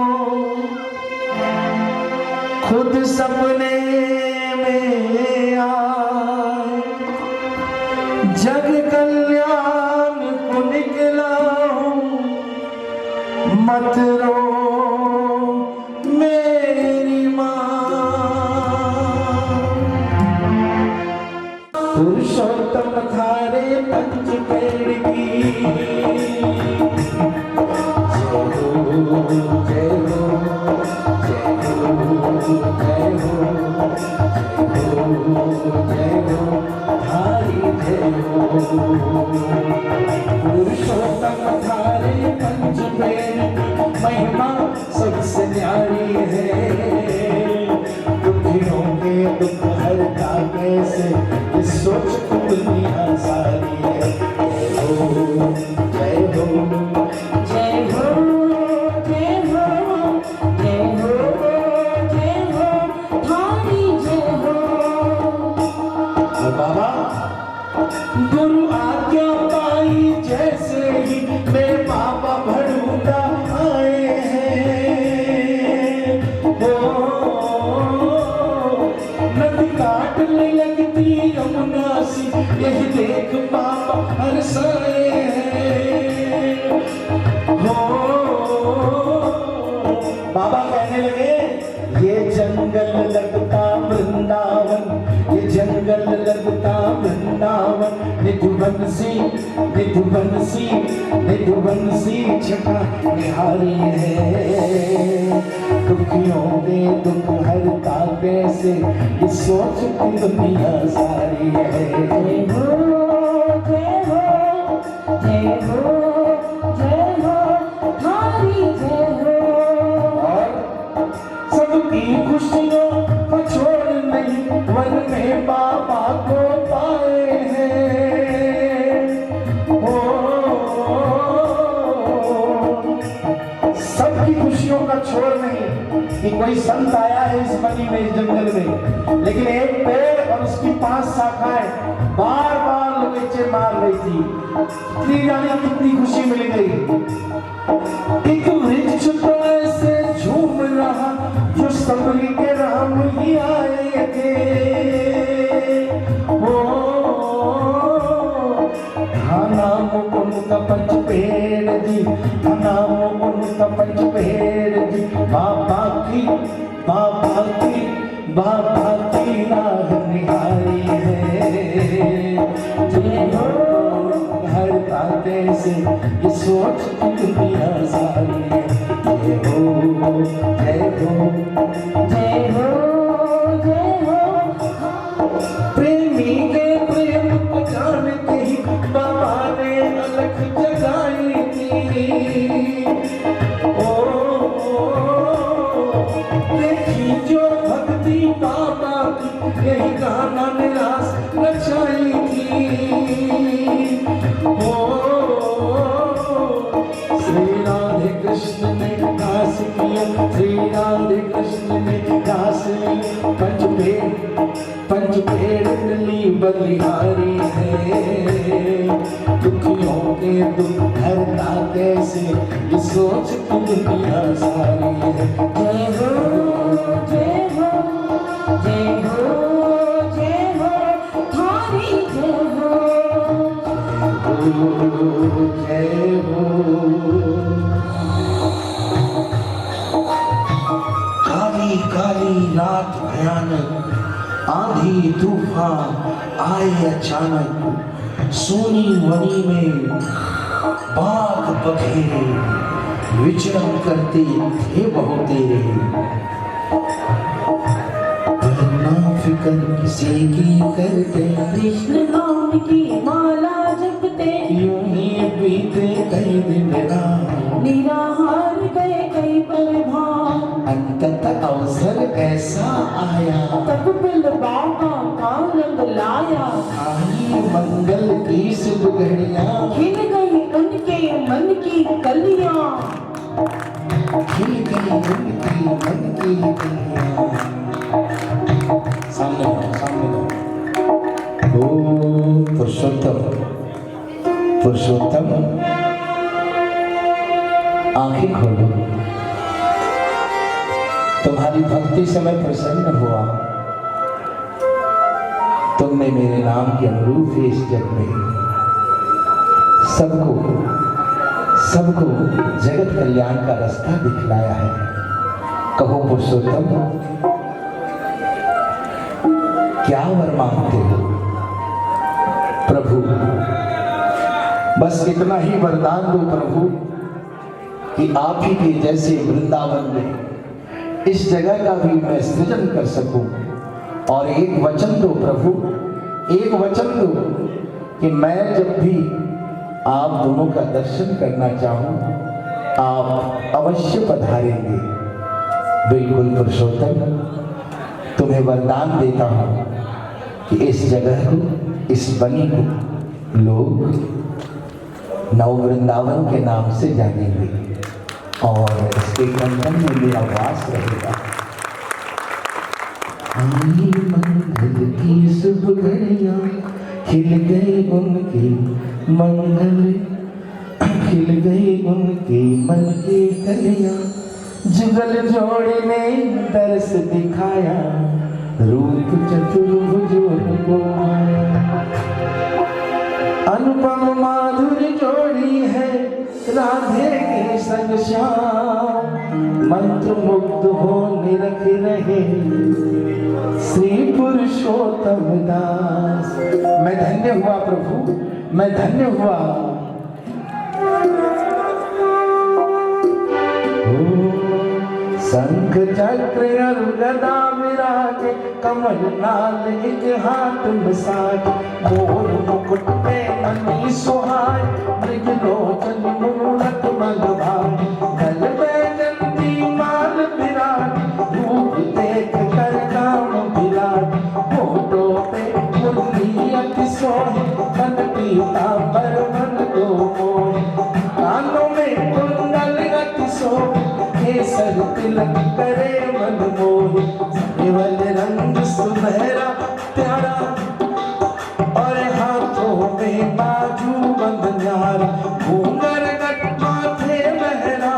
खुद सपने में आए, जग कल्याण को निकला हूँ, मत रो मेरी माँ। पुरुषोत्तम थारे पंच पेड़ की जय हो, जय हो, जय हो, जय हो, थारी जय हो। पुरुषोत्तम थारे पंच पेड़ की महिमा सबसे न्यारी है, दुखियों के दुख हरता कैसे ये सोच दुनिया सारी है। जय हो, जय हो, जय हो, जय हो, जय हो, जय हो, थारी जय हो। बाबा, गुरु आज्ञा पाई जैसे ही मेरे बाबा भड़ूदा आए हैं। नदी काटने लगती यमुना सी, यही देख बाबा हर्षाए हैं। बाबा कहने लगे ये जंगल लगता वृंदावन, ये जंगल लगता वृंदावन, निधुबंसी, निधुबंसी, निधुबंसी छटा निहारी है। दुखियों के दुख हरता कैसे ये सोच की दुनिया सारी है। जय हो, जय हो, जय हो, जय हो, थारी जय हो। और सबकी खुशियों को छोड़ नहीं वन में बाबा को पाए हैं। सबकी खुशियों का छोड़ नहीं कि कोई संत आया है इस बनी में, इस जंगल में, लेकिन एक पेड़ और उसकी 5 शाखाएं बार बार लुकेचे मार रही थी। कितनी जाने कितनी खुशी मिल गई। एक वृक्ष तो ऐसे झूम रहा जो सबरी के राम ही आए थे। धाना मुकुंद पंच पेड़ जी, धाना मुकुंद पंच पेड़ जी, बाबा की, बाबा की, बाबा की राह निहारी है। जय हो, हर ताते से ये सोच दुनिया सारी है। जय हो, जय हो, जय हो, जय हो। प्रेमी के प्रेम को जान के ही बाबा ने अलख जगाई थी। देखी जो भक्ति बाबा की यही गाना निराश नचाई थी। श्री राधे राधे कृष्ण ने रास ली, पंच पेड़ डली बलिहारी है। दुखियों के दुख हरता कैसे, ये सोच की दुनिया सारी है। जय हो जय हो जय हो जय हो थारी जय हो। जय हो। काली काली रात भयानक, आंधी तूफान आए अचानक। सोनी वनी में बाग बखेरे, विचरण करते थे बहु तेरे। वरना फिकर किसी की करते, कृष्ण नाम की माला जपते, यूं ही बीते कई दिन रात। निराहार गए कई पल भाव, अंततः अवसर ऐसा आया, तब बिल बाबा का रंग लाया। आई मंगल की शुभ घड़ियां, खिल गई उनके मन की कलियां, खिल गई उनकी मन की कलियां। सामने आओ, सामने आओ। ओ पुरुषोत्तम, पुरुषोत्तम आंखें खोलो। तुम्हारी भक्ति से मैं प्रसन्न हुआ। तुमने मेरे नाम के अनुरूप ही इस जग में सबको जगत कल्याण का रास्ता दिखलाया है। कहो पुरुषोत्तम, क्या वर मांगते हो? प्रभु बस इतना ही वरदान दो प्रभु कि आप ही के जैसे वृंदावन में इस जगह का भी मैं सृजन कर सकूं। और एक वचन दो प्रभु, एक वचन दो कि मैं जब भी आप दोनों का दर्शन करना चाहूं, आप अवश्य पधारेंगे। बिल्कुल पुरुषोत्तम, तुम्हें वरदान देता हूं कि इस जगह को, इस बनी को लोग नव वृंदावन के नाम से जानेंगे और इसके कंगन में मेरा वास रहेगा। आई मंगल की शुभ घड़ियां, खिल गई उनकी मंगल, खिल गई उनकी मन की कलियां। जुगल जोड़ी ने दर्श दिखाया, रूप चतुर्भुज को आया। अनुपम माधुर जोड़ी है राधे के संग श्याम, मंत्र मुग्ध हो निरख रहे श्री पुरुषोत्तम दास। मैं धन्य हुआ प्रभु, मैं धन्य हुआ। शंख चक्र और गदा विराजे, कमल नाल एक हाथ में साज। मोर मुकुट पे मणि सुहाए, मृग लोचन मूरत मन भाए। गल में जंती माल विराज, रूप देख कर काम विराज। होठों पे मुरली अति सोहे, मन पीतांबर मन को मोहे। कानों में कुंडल अति शोभे, केसर तिलक करे मन मोहे। केवल रंग सुनहरा प्यारा, और हाथों में बाजू बंद न्यारा। घूंगर गट माथे लहरा,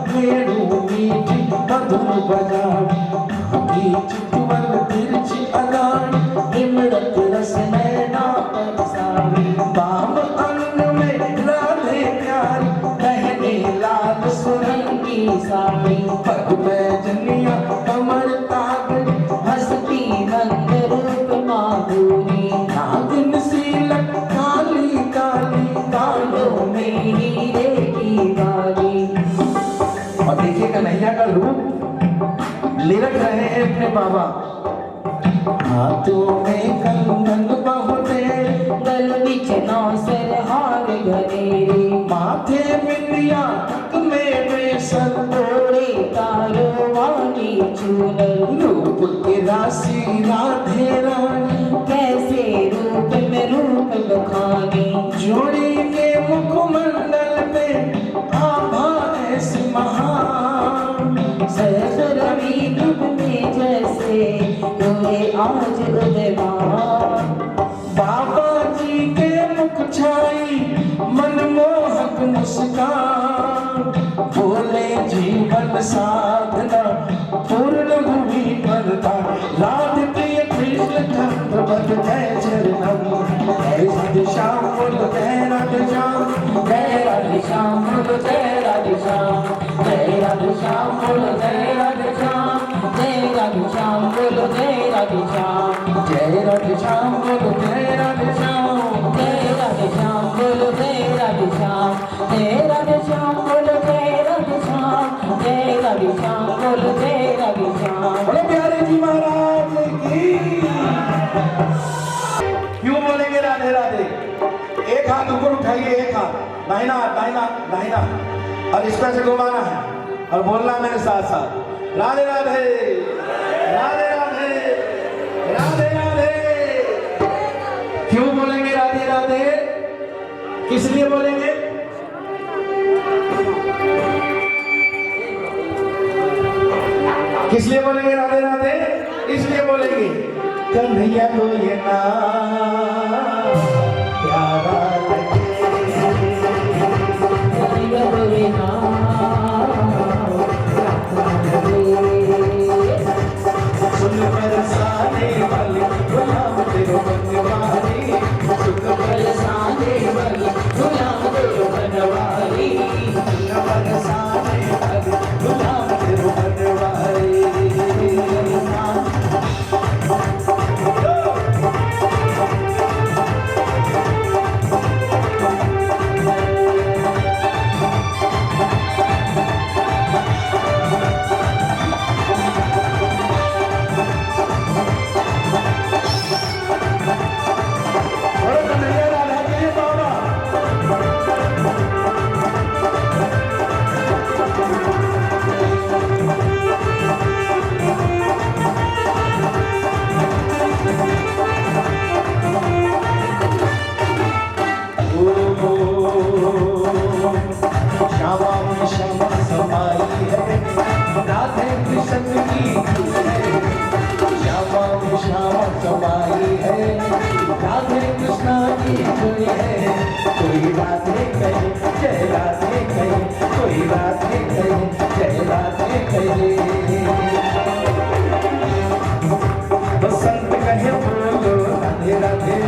मेरू मीठी मधुर बजाए। चितवन तिरछी अगाड़, इमरत रस नैना परसावे। बाम अंग में राधे प्यारी, कहने लाल सुरंगी साड़ी। पग बैजनिया कमर ताग, हंसती नंद रूप माधुरी। नागिन सीलक काली काली, कानों में हीरे की बाली। और देखिए कन्हैया का रूप ले रख रहे हैं अपने बाबा। हाथों में कंगन बहुते, गल बिच नौसर हार घनेरे। माथे बिंदिया में बेसन, तोड़े तारो वाली चूनर। रूप के राशि राधे रानी, कैसे रूप में रूप बखाने। जोड़ी के मुखमंडल में आभा ऐसी महान। सहज आज उदयमान। बाबा जी के मुख छाई मनमोहक मुस्कान, बोले जीवन साधना पूर्ण हुई वरदान। राधे प्रिय कृष्ण चंद्र जय चरणम, जय राधे श्याम बोलो जय राधे श्याम, जय राधे श्याम बोलो जय राधे श्याम, जय राधे श्याम बोलो जय राधे श्याम, जय राधे श्याम बोलो जय राधे श्याम, जय राधे श्याम बोलो जय राधे श्याम, जय राधे श्याम बोलो जय राधे श्याम, जय राधे श्याम बोलो जय राधे श्याम, जय राधे श्याम बोलो जय राधे श्याम। बोलो प्यारे जी महाराज की। क्यों बोलेंगे राधे राधे? एक हाथ ऊपर उठाइए, एक हाथ दाहिना दाहिना दाहिना, और इस तरह से घुमाना है और बोलना मेरे साथ साथ राधे राधे राधे राधे राधे राधे। क्यों बोलेंगे राधे राधे? किस लिए बोलेंगे? किस लिए बोलेंगे राधे राधे? इसलिए बोलेंगे कन्हैया को ये नाम प्यारा लगे, कन्हैया को ये नाम सुन बरसाने वाली गुलाम तेरे बनवारी, सुन बरसाने वाली गुलाम तेरे बनवारी, सुन बरसाने वाली गुलाम तेरे बनवारी। श्यामा में श्यामा समाई है, राधे कृष्ण की है, श्यामा में श्यामा समाई है, राधे कृष्ण की है। कोई राधे कहे जय राधे कहे, कोई राधे कहे जय राधे कहे। बसंत कहे बोलो राधे राधे,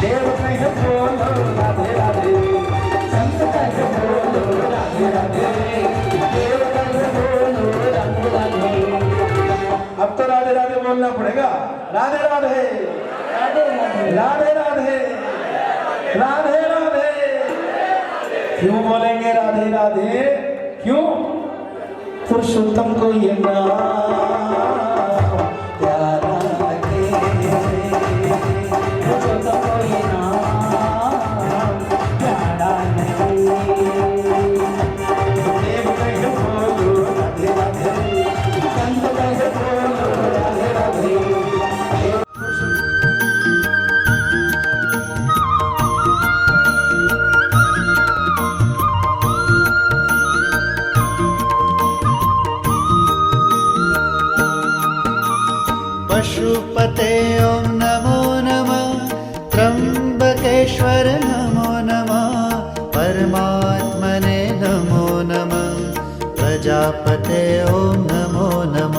देव कहे बोलो राधे राधे, संत कहे बोलो राधे राधे, देव कहे बोलो राधे राधे। अब तो राधे राधे बोलना पड़ेगा। राधे राधे राधे राधे राधे राधे। क्यों बोलेंगे राधे राधे? क्यों? पुरुषोत्तम को ये नाम प्यारा लगे, पुरुषोत्तम को ये नाम प्यारा लगे। देव कहे बोलो राधे राधे, संत कहे बोलो राधे राधे। पशुपते ॐ नमो नमः, त्र्यम्बकेश्वर नमो नमः, परमात्मने नमो नमः, प्रजापते ॐ नमो नमः।